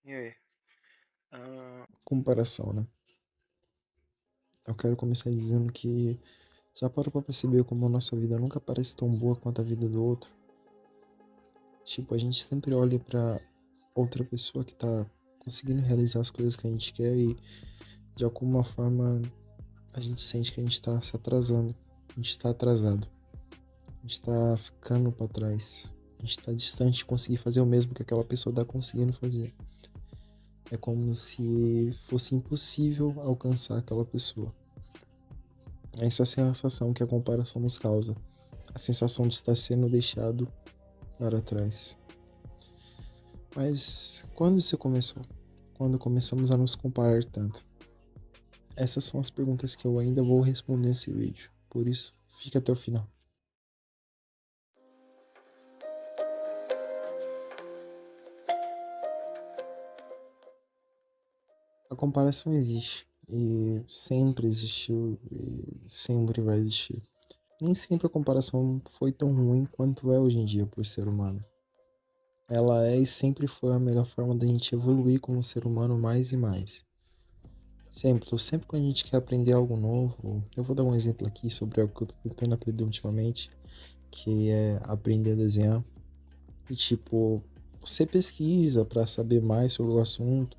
E aí? Ah, Comparação, né? Eu quero começar dizendo que já parou pra perceber como a nossa vida nunca parece tão boa quanto a vida do outro? Tipo, a gente sempre olha pra outra pessoa que tá conseguindo realizar as coisas que a gente quer e de alguma forma a gente sente que a gente tá se atrasando, a gente tá atrasado, a gente tá ficando pra trás, a gente tá distante de conseguir fazer o mesmo que aquela pessoa tá conseguindo fazer. É como se fosse impossível alcançar aquela pessoa. Essa é a sensação que a comparação nos causa. A sensação de estar sendo deixado para trás. Mas quando isso começou? Quando começamos a nos comparar tanto? Essas são as perguntas que eu ainda vou responder nesse vídeo. Por isso, fica até o final. A comparação existe. E sempre existiu e sempre vai existir. Nem sempre a comparação foi tão ruim quanto é hoje em dia para o ser humano. Ela é e sempre foi a melhor forma da gente evoluir como ser humano mais e mais. Sempre que a gente quer aprender algo novo, eu vou dar um exemplo aqui sobre algo que eu tô tentando aprender ultimamente, que é aprender a desenhar. E tipo, você pesquisa para saber mais sobre o assunto,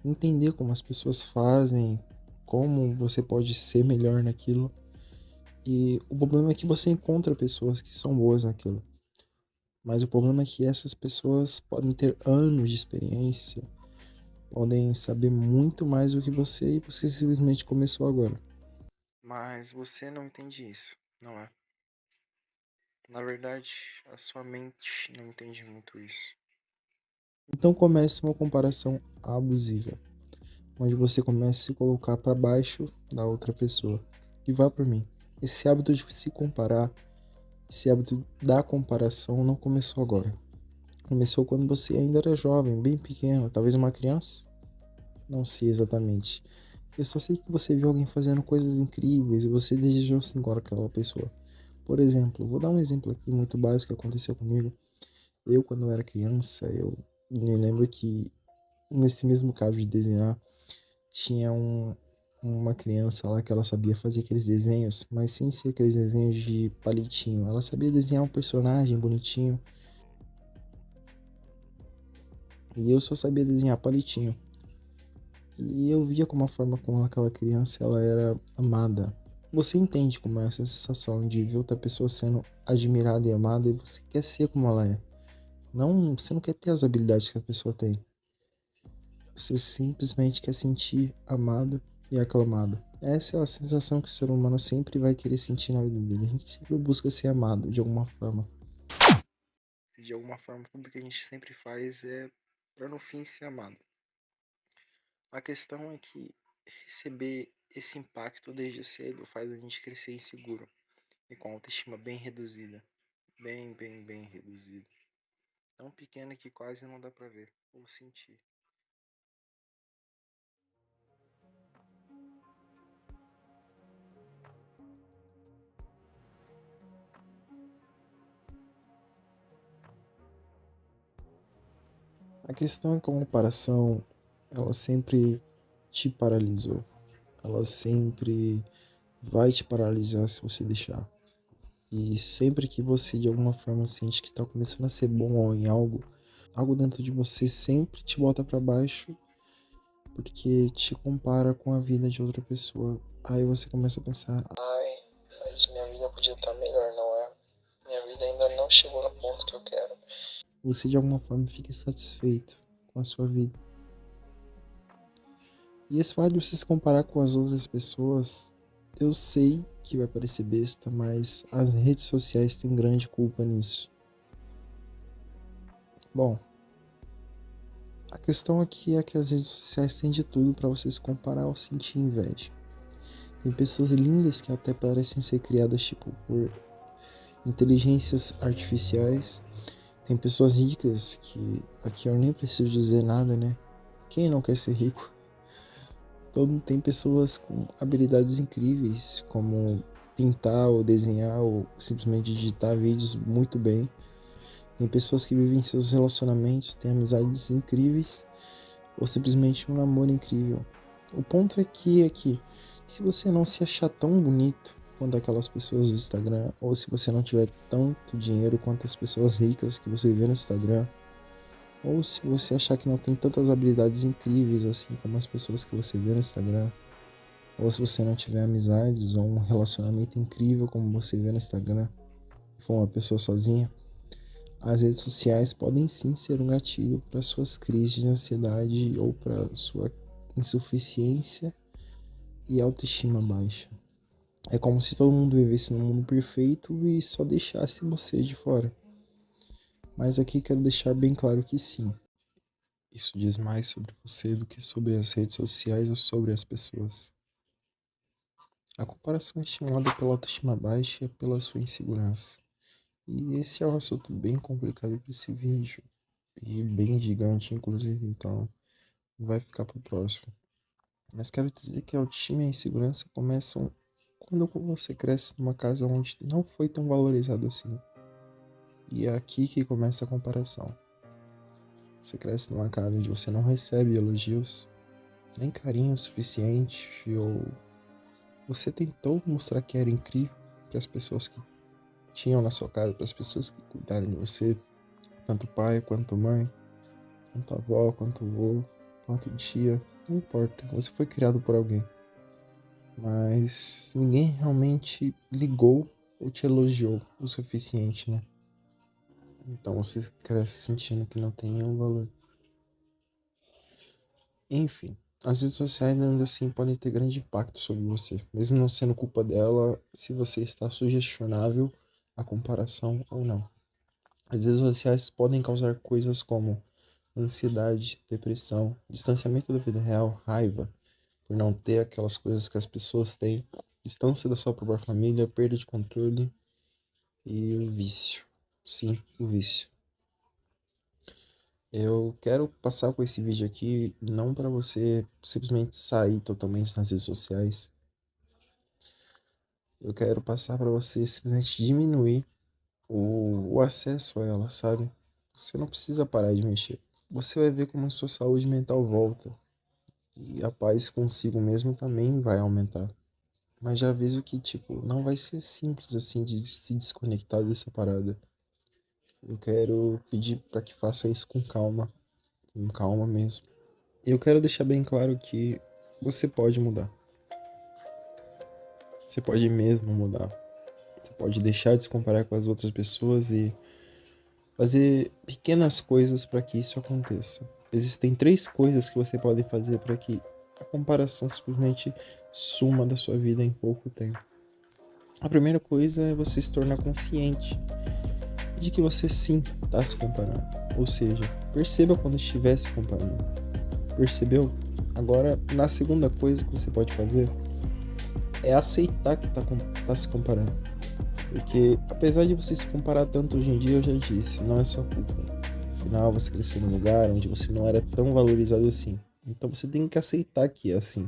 entender como as pessoas fazem, como você pode ser melhor naquilo. E o problema é que você encontra pessoas que são boas naquilo. Mas o problema é que essas pessoas podem ter anos de experiência, podem saber muito mais do que você e você simplesmente começou agora. mas você não entende isso, não é? Na verdade, a sua mente não entende muito isso. Então comece uma comparação abusiva, onde você começa a se colocar para baixo da outra pessoa. E vá por mim. Esse hábito de se comparar, esse hábito da comparação não começou agora. Começou quando você ainda era jovem, bem pequeno, talvez uma criança? Não sei exatamente. Eu só sei que você viu alguém fazendo coisas incríveis e você desejou ser igual àquela pessoa. Por exemplo, vou dar um exemplo aqui muito básico que aconteceu comigo. Eu, quando eu era criança, eu me lembro que nesse mesmo caso de desenhar, tinha uma criança lá que ela sabia fazer aqueles desenhos, mas sem ser aqueles desenhos de palitinho. Ela sabia desenhar um personagem bonitinho e eu só sabia desenhar palitinho. E eu via como a forma como aquela criança ela era amada. Você entende como é essa sensação de ver outra pessoa sendo admirada e amada e você quer ser como ela é. Não, você não quer ter as habilidades que a pessoa tem. Você simplesmente quer sentir amado e aclamado. Essa é a sensação que o ser humano sempre vai querer sentir na vida dele. A gente sempre busca ser amado de alguma forma. De alguma forma, tudo que a gente sempre faz é para no fim ser amado. A questão é que receber esse impacto desde cedo faz a gente crescer inseguro e com a autoestima bem reduzida. Bem reduzida. Tão pequena que quase não dá pra ver ou sentir. A questão é que a comparação, ela sempre te paralisou. Ela sempre vai te paralisar se você deixar. E sempre que você de alguma forma sente que tá começando a ser bom em algo, algo dentro de você sempre te bota para baixo porque te compara com a vida de outra pessoa. Aí você começa a pensar, ai, mas minha vida podia estar melhor, não é? Minha vida ainda não chegou no ponto que eu quero. Você de alguma forma fica insatisfeito com a sua vida. E esse fato de você se comparar com as outras pessoas, eu sei que vai parecer besta, mas as redes sociais têm grande culpa nisso. Bom, a questão aqui é que as redes sociais têm de tudo para você se comparar ou sentir inveja. Tem pessoas lindas que até parecem ser criadas tipo por inteligências artificiais. Tem pessoas ricas que aqui eu nem preciso dizer nada, né? Quem não quer ser rico? Todo tem pessoas com habilidades incríveis, como pintar ou desenhar ou simplesmente digitar vídeos muito bem. Tem pessoas que vivem seus relacionamentos, têm amizades incríveis ou simplesmente um namoro incrível. O ponto é que se você não se achar tão bonito quanto aquelas pessoas do Instagram, ou se você não tiver tanto dinheiro quanto as pessoas ricas que você vê no Instagram, ou se você achar que não tem tantas habilidades incríveis assim como as pessoas que você vê no Instagram, ou se você não tiver amizades ou um relacionamento incrível como você vê no Instagram, e for uma pessoa sozinha, as redes sociais podem sim ser um gatilho para suas crises de ansiedade ou para sua insuficiência e autoestima baixa. É como se todo mundo vivesse num mundo perfeito e só deixasse você de fora. Mas aqui quero deixar bem claro que sim. Isso diz mais sobre você do que sobre as redes sociais ou sobre as pessoas. A comparação é estimulada pela autoestima baixa e pela sua insegurança. E esse é um assunto bem complicado para esse vídeo. E bem gigante, inclusive, então vai ficar pro próximo. Mas quero dizer que a autoestima e a insegurança começam quando você cresce numa casa onde não foi tão valorizado assim. E é aqui que começa a comparação. Você cresce numa casa onde você não recebe elogios, nem carinho suficiente, ou você tentou mostrar que era incrível para as pessoas que tinham na sua casa, para as pessoas que cuidaram de você, tanto pai quanto mãe, tanto avó quanto avô, quanto tia, não importa, você foi criado por alguém. Mas ninguém realmente ligou ou te elogiou o suficiente, né? Então você cresce sentindo que não tem nenhum valor. Enfim, as redes sociais ainda assim podem ter grande impacto sobre você, mesmo não sendo culpa dela, se você está sugestionável à comparação ou não. As redes sociais podem causar coisas como ansiedade, depressão, distanciamento da vida real, raiva, por não ter aquelas coisas que as pessoas têm, distância da sua própria família, perda de controle e o vício. Sim, o vício. Eu quero passar com esse vídeo aqui não para você simplesmente sair totalmente nas redes sociais. Eu quero passar para você simplesmente diminuir o acesso a ela, sabe? Você não precisa parar de mexer. Você vai ver como sua saúde mental volta. E a paz consigo mesmo também vai aumentar. Mas já aviso que, tipo, não vai ser simples assim de se desconectar dessa parada. Eu quero pedir para que faça isso com calma mesmo. Eu quero deixar bem claro que você pode mudar. Você pode mesmo mudar. Você pode deixar de se comparar com as outras pessoas e fazer pequenas coisas para que isso aconteça. Existem 3 coisas que você pode fazer para que a comparação simplesmente suma da sua vida em pouco tempo. A primeira coisa é você se tornar consciente de que você sim está se comparando. Ou seja, perceba quando estiver se comparando. Percebeu? Agora, na segunda coisa que você pode fazer é aceitar que tá se comparando. Porque apesar de você se comparar tanto hoje em dia, eu já disse, não é sua culpa. Afinal, você cresceu num lugar onde você não era tão valorizado assim. Então você tem que aceitar que é assim.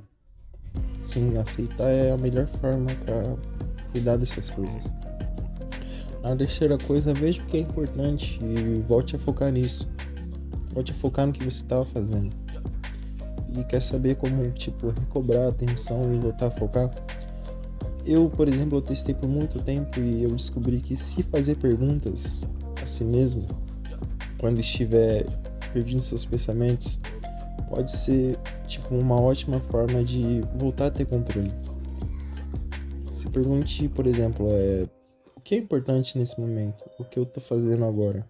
Sim, aceitar é a melhor forma para cuidar dessas coisas. A terceira coisa, veja o que é importante e volte a focar nisso. Volte a focar no que você estava fazendo. E quer saber como, tipo, recobrar a atenção e voltar a focar? Eu, por exemplo, eu testei por muito tempo e eu descobri que se fazer perguntas a si mesmo, quando estiver perdendo seus pensamentos, pode ser, tipo, uma ótima forma de voltar a ter controle. Se pergunte, por exemplo, o que é importante nesse momento? O que eu tô fazendo agora?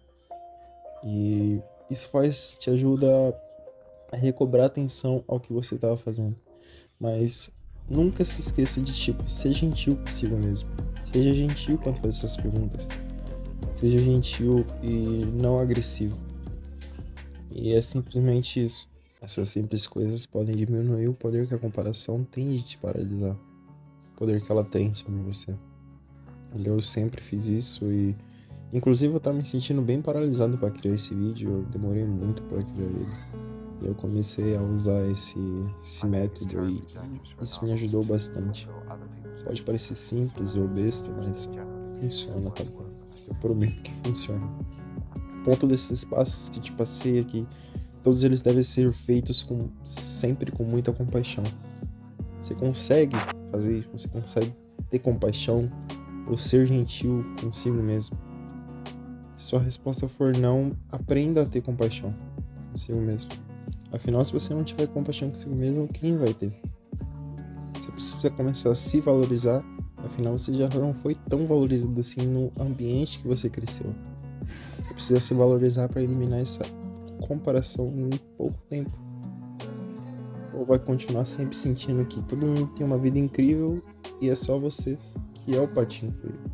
E isso te ajuda a recobrar atenção ao que você estava fazendo. Mas nunca se esqueça de, tipo, ser gentil consigo mesmo. Seja gentil quando faz essas perguntas. Seja gentil e não agressivo. E é simplesmente isso. Essas simples coisas podem diminuir o poder que a comparação tem de te paralisar. O poder que ela tem sobre você. Eu sempre fiz isso e... Inclusive eu tava me sentindo bem paralisado para criar esse vídeo. Eu demorei muito para criar ele. E eu comecei a usar esse método e isso me ajudou bastante. Pode parecer simples ou besta, mas funciona, tá bom? Eu prometo que funciona. O ponto desses passos que te passei aqui Todos eles devem ser feitos sempre com muita compaixão. Você consegue fazer isso? Você consegue ter compaixão ou ser gentil consigo mesmo? Se sua resposta for não, aprenda a ter compaixão consigo mesmo. Afinal, se você não tiver compaixão consigo mesmo, quem vai ter? Você precisa começar a se valorizar. Afinal, você já não foi tão valorizado assim no ambiente que você cresceu. Você precisa se valorizar para eliminar essa comparação em pouco tempo. Ou vai continuar sempre sentindo que todo mundo tem uma vida incrível e é só você que é o patinho feio.